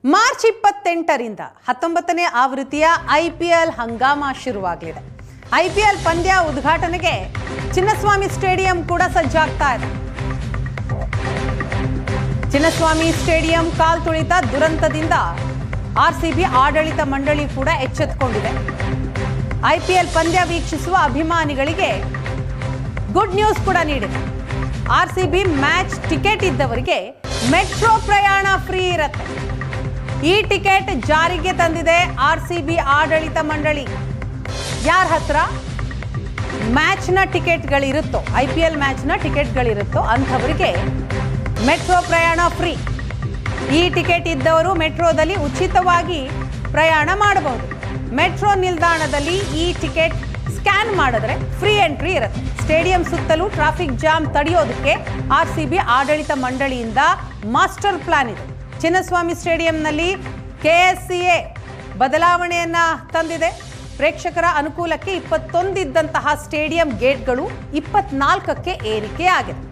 March 28ರಿಂದ 19ನೇ ಆವೃತ್ತಿಯ IPL Hungama ಶುರುವಾಗಲಿದೆ. IPL ಪಂದ್ಯ ಉದ್ಘಾಟನೆಗೆ ಚಿನ್ನಸ್ವಾಮಿ ಸ್ಟೇಡಿಯಂ ಕೂಡ ಸಜ್ಜಾಗ್ತಾ ಇದೆ. ಚಿನ್ನಸ್ವಾಮಿ ಸ್ಟೇಡಿಯಂ ಕಾಲ್ತುಳಿತ ದುರಂತದಿಂದ RCB ಆಡಳಿತ ಮಂಡಳಿ ಕೂಡ ಎಚ್ಚೆತ್ತುಕೊಂಡಿದೆ. IPL ಪಂದ್ಯ ವೀಕ್ಷಿಸುವ ಅಭಿಮಾನಿಗಳಿಗೆ ಗುಡ್ ನ್ಯೂಸ್ ಕೂಡ ನೀಡಿದೆ. RCB ಮ್ಯಾಚ್ ಟಿಕೆಟ್ ಇದ್ದವರಿಗೆ ಮೆಟ್ರೋ ಪ್ರಯಾಣ ಫ್ರೀ ಇರುತ್ತೆ. ಈ ಟಿಕೆಟ್ ಜಾರಿಗೆ ತಂದಿದೆ RCB ಆಡಳಿತ ಮಂಡಳಿ. ಯಾರ ಹತ್ರ ಮ್ಯಾಚ್ನ ಟಿಕೆಟ್ಗಳಿರುತ್ತೋ, IPL ಮ್ಯಾಚ್ನ ಟಿಕೆಟ್ಗಳಿರುತ್ತೋ ಅಂಥವರಿಗೆ ಮೆಟ್ರೋ ಪ್ರಯಾಣ ಫ್ರೀ. ಈ ಟಿಕೆಟ್ ಇದ್ದವರು ಮೆಟ್ರೋದಲ್ಲಿ ಉಚಿತವಾಗಿ ಪ್ರಯಾಣ ಮಾಡಬಹುದು. ಮೆಟ್ರೋ ನಿಲ್ದಾಣದಲ್ಲಿ ಈ ಟಿಕೆಟ್ ಸ್ಕ್ಯಾನ್ ಮಾಡಿದ್ರೆ ಫ್ರೀ ಎಂಟ್ರಿ ಇರುತ್ತೆ. ಸ್ಟೇಡಿಯಂ ಸುತ್ತಲೂ ಟ್ರಾಫಿಕ್ ಜಾಮ್ ತಡೆಯೋದಕ್ಕೆ RCB ಆಡಳಿತ ಮಂಡಳಿಯಿಂದ ಮಾಸ್ಟರ್ ಪ್ಲಾನ್ ಇದೆ. ಚಿನ್ನಸ್ವಾಮಿ ಸ್ಟೇಡಿಯಂನಲ್ಲಿ KSCA ಬದಲಾವಣೆಯನ್ನ ತಂದಿದೆ. ಪ್ರೇಕ್ಷಕರ ಅನುಕೂಲಕ್ಕೆ 21 ಇದ್ದಂತಹ ಸ್ಟೇಡಿಯಂ ಗೇಟ್ಗಳು 24ಕ್ಕೆ ಏರಿಕೆ ಆಗಿದೆ.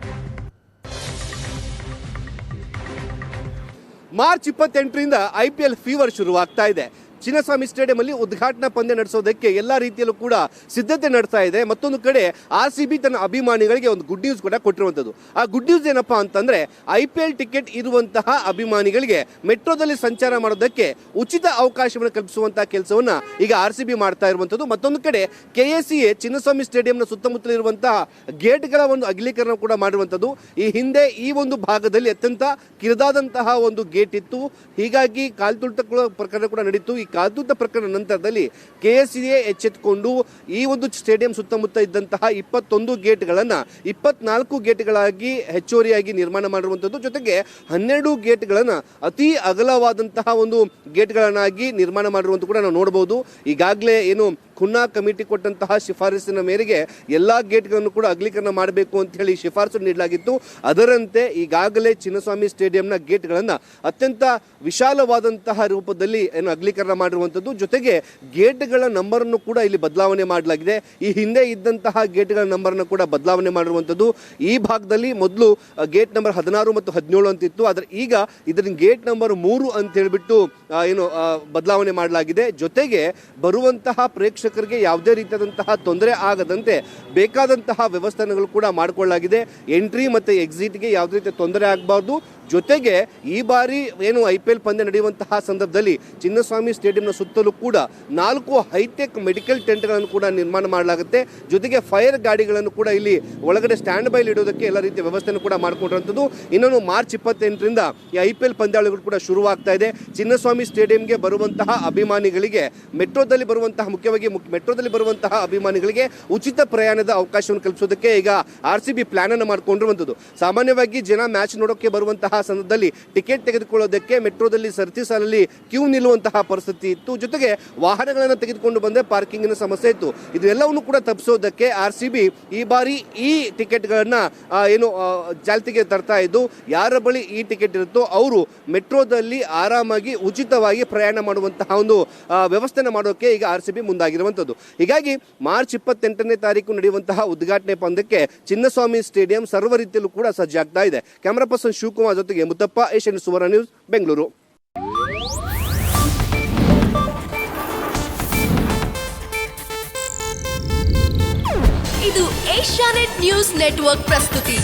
ಮಾರ್ಚ್ 28ರಿಂದ IPL ಫೀವರ್ ಶುರುವಾಗ್ತಾ ಇದೆ. ಚಿನ್ನಸ್ವಾಮಿ ಸ್ಟೇಡಿಯಂ ಅಲ್ಲಿ ಉದ್ಘಾಟನಾ ಪಂದ್ಯ ನಡೆಸೋದಕ್ಕೆ ಎಲ್ಲಾ ರೀತಿಯಲ್ಲೂ ಕೂಡ ಸಿದ್ಧತೆ ನಡೆಸ್ತಾ ಇದೆ. ಮತ್ತೊಂದು ಕಡೆ RCB ತನ್ನ ಅಭಿಮಾನಿಗಳಿಗೆ ಒಂದು ಗುಡ್ ನ್ಯೂಸ್ ಕೂಡ ಕೊಟ್ಟಿರುವಂತದ್ದು. ಆ ಗುಡ್ ನ್ಯೂಸ್ ಏನಪ್ಪಾ ಅಂತಂದ್ರೆ IPL ಟಿಕೆಟ್ ಇರುವಂತಹ ಅಭಿಮಾನಿಗಳಿಗೆ ಮೆಟ್ರೋದಲ್ಲಿ ಸಂಚಾರ ಮಾಡೋದಕ್ಕೆ ಉಚಿತ ಅವಕಾಶವನ್ನು ಕಲ್ಪಿಸುವಂತಹ ಕೆಲಸವನ್ನ ಈಗ RCB ಮಾಡ್ತಾ ಇರುವಂತದ್ದು. ಮತ್ತೊಂದು ಕಡೆ KSCA ಚಿನ್ನಸ್ವಾಮಿ ಸ್ಟೇಡಿಯಂನ ಸುತ್ತಮುತ್ತಲ ಇರುವಂತಹ ಗೇಟ್ಗಳ ಒಂದು ಅಗಲೀಕರಣ ಕೂಡ ಮಾಡಿರುವಂತದ್ದು. ಈ ಹಿಂದೆ ಈ ಒಂದು ಭಾಗದಲ್ಲಿ ಅತ್ಯಂತ ಕಿರಿದಾದಂತಹ ಒಂದು ಗೇಟ್ ಇತ್ತು. ಹೀಗಾಗಿ ಕಾಲ್ತುಳಿತಗಳ ಪ್ರಕರಣ ಕೂಡ ನಡೀತು. ಈ ಕಾಲ್ತುಳಿತ ಪ್ರಕರಣ ನಂತರದಲ್ಲಿ KSCA ಎಚ್ಚೆತ್ತುಕೊಂಡು ಈ ಒಂದು ಸ್ಟೇಡಿಯಂ ಸುತ್ತಮುತ್ತ ಇದ್ದಂತಹ 21 ಗೇಟ್ಗಳನ್ನು 24 ಗೇಟ್ಗಳಾಗಿ ಹೆಚ್ಚುವರಿಯಾಗಿ ನಿರ್ಮಾಣ ಮಾಡಿರುವಂಥದ್ದು. ಜೊತೆಗೆ 12 ಗೇಟ್ಗಳನ್ನು ಅತಿ ಅಗಲವಾದಂತಹ ಒಂದು ಗೇಟ್ಗಳನ್ನಾಗಿ ನಿರ್ಮಾಣ ಮಾಡಿರುವಂಥ ಕೂಡ ನಾವು ನೋಡಬಹುದು. ಈಗಾಗಲೇ ಏನು ಖುನ್ನಾ ಕಮಿಟಿ ಕೊಟ್ಟಂತಹ ಶಿಫಾರಸಿನ ಮೇರೆಗೆ ಎಲ್ಲಾ ಗೇಟ್ಗಳನ್ನು ಕೂಡ ಅಗಲೀಕರಣ ಮಾಡಬೇಕು ಅಂತ ಹೇಳಿ ಶಿಫಾರಸು ನೀಡಲಾಗಿತ್ತು. ಅದರಂತೆ ಈಗಾಗಲೇ ಚಿನ್ನಸ್ವಾಮಿ ಸ್ಟೇಡಿಯಂನ ಗೇಟ್ಗಳನ್ನು ಅತ್ಯಂತ ವಿಶಾಲವಾದಂತಹ ರೂಪದಲ್ಲಿ ಏನು ಅಗಲೀಕರಣ ಮಾಡಿರುವಂಥದ್ದು. ಜೊತೆಗೆ ಗೇಟ್ಗಳ ನಂಬರನ್ನು ಕೂಡ ಇಲ್ಲಿ ಬದಲಾವಣೆ ಮಾಡಲಾಗಿದೆ. ಈ ಹಿಂದೆ ಇದ್ದಂತಹ ಗೇಟ್ಗಳ ನಂಬರನ್ನು ಕೂಡ ಬದಲಾವಣೆ ಮಾಡಿರುವಂಥದ್ದು. ಈ ಭಾಗದಲ್ಲಿ ಮೊದಲು ಗೇಟ್ ನಂಬರ್ 16 ಮತ್ತು 17 ಅಂತಿತ್ತು. ಆದರೆ ಈಗ ಇದರ ಗೇಟ್ ನಂಬರ್ 3 ಅಂತ ಹೇಳಿಬಿಟ್ಟು ಏನು ಬದಲಾವಣೆ ಮಾಡಲಾಗಿದೆ. ಜೊತೆಗೆ ಬರುವಂತಹ ಪ್ರೇಕ್ಷಕರಿಗೆ ಯಾವುದೇ ರೀತಿಯಾದಂತಹ ತೊಂದರೆ ಆಗದಂತೆ ಬೇಕಾದಂತಹ ವ್ಯವಸ್ಥೆಗಳು ಕೂಡ ಮಾಡಿಕೊಳ್ಳಲಾಗಿದೆ. ಎಂಟ್ರಿ ಮತ್ತು ಎಕ್ಸಿಟ್ಗೆ ಯಾವುದೇ ರೀತಿಯ ತೊಂದರೆ ಆಗಬಾರ್ದು. ಜೊತೆಗೆ ಈ ಬಾರಿ ಏನು IPL ಪಂದ್ಯ ನಡೆಯುವಂತಹ ಸಂದರ್ಭದಲ್ಲಿ ಚಿನ್ನಸ್ವಾಮಿ ಸ್ಟೇಡಿಯಂನ ಸುತ್ತಲೂ ಕೂಡ 4 ಹೈಟೆಕ್ ಮೆಡಿಕಲ್ ಟೆಂಟ್ಗಳನ್ನು ಕೂಡ ನಿರ್ಮಾಣ ಮಾಡಲಾಗುತ್ತೆ. ಜೊತೆಗೆ ಫೈರ್ ಗಾಡಿಗಳನ್ನು ಕೂಡ ಇಲ್ಲಿ ಒಳಗಡೆ ಸ್ಟ್ಯಾಂಡ್ ಬೈ ಇಡೋದಕ್ಕೆ ಎಲ್ಲ ರೀತಿಯ ವ್ಯವಸ್ಥೆಯನ್ನು ಕೂಡ ಮಾಡಿಕೊಂಡಿರುವಂಥದ್ದು. ಇನ್ನೊಂದು ಮಾರ್ಚ್ 28ರಿಂದ ಈ IPL ಪಂದ್ಯಾವಳಿಗಳು ಕೂಡ ಶುರುವಾಗ್ತಾ ಇದೆ. ಚಿನ್ನಸ್ವಾಮಿ ಸ್ಟೇಡಿಯಂಗೆ ಬರುವಂತಹ ಅಭಿಮಾನಿಗಳಿಗೆ ಮೆಟ್ರೋದಲ್ಲಿ ಬರುವಂತಹ ಅಭಿಮಾನಿಗಳಿಗೆ ಉಚಿತ ಪ್ರಯಾಣದ ಅವಕಾಶವನ್ನು ಕಲ್ಪಿಸೋದಕ್ಕೆ ಈಗ RCB ಪ್ಲಾನ್ ಅನ್ನು ಮಾಡಿಕೊಂಡಿರುವಂಥದ್ದು. ಸಾಮಾನ್ಯವಾಗಿ ಜನ ಮ್ಯಾಚ್ ನೋಡೋಕೆ ಬರುವಂತಹ ಸಂದರ್ಭದಲ್ಲಿ ಟಿಕೆಟ್ ತೆಗೆದುಕೊಳ್ಳೋದಕ್ಕೆ ಮೆಟ್ರೋದಲ್ಲಿ ಸರತಿ ಸಾಲಲ್ಲಿ ಕ್ಯೂ ನಿಲ್ಲುವಂತಹ ಪರಿಸ್ಥಿತಿ ಇತ್ತು. ಜೊತೆಗೆ ವಾಹನಗಳನ್ನು ತೆಗೆದುಕೊಂಡು ಬಂದರೆ ಪಾರ್ಕಿಂಗಿನ ಸಮಸ್ಯೆ ಇತ್ತು. ಇದೆಲ್ಲವನ್ನು ಕೂಡ ತಪ್ಪಿಸೋದಕ್ಕೆ RCB ಈ ಬಾರಿ ಈ ಟಿಕೆಟ್ಗಳನ್ನ ಏನು ಚಾಲ್ತಿಗೆ ತರ್ತಾ ಇದ್ದು, ಯಾರ ಬಳಿ ಈ ಟಿಕೆಟ್ ಇರುತ್ತೋ ಅವರು ಮೆಟ್ರೋದಲ್ಲಿ ಆರಾಮಾಗಿ ಉಚಿತವಾಗಿ ಪ್ರಯಾಣ ಮಾಡುವಂತಹ ಒಂದು ವ್ಯವಸ್ಥೆನ ಮಾಡೋಕೆ ಈಗ RCB ಮುಂದಾಗಿರುವಂಥದ್ದು. ಹೀಗಾಗಿ ಮಾರ್ಚ್ 28ನೇ ತಾರೀಕು ನಡೆಯುವಂತಹ ಉದ್ಘಾಟನೆ ಪಂದ್ಯಕ್ಕೆ ಚಿನ್ನಸ್ವಾಮಿ ಸ್ಟೇಡಿಯಂ ಸರ್ವ ರೀತಿಯಲ್ಲೂ ಕೂಡ ಸಜ್ಜಾಗ್ತಾ ಇದೆ. ಕ್ಯಾಮರಾ ಪರ್ಸನ್ ಶಿವಕುಮಾರ್ ಜೊತೆಗೆ ಮುತ್ತಪ್ಪ, ಏಷ್ಯನ್ ಸುವರ್ಣ ನ್ಯೂಸ್, ಬೆಂಗಳೂರು. ಇದು ಏಷ್ಯಾನೆಟ್ ನ್ಯೂಸ್ ನೆಟ್ವರ್ಕ್ ಪ್ರಸ್ತುತಿ.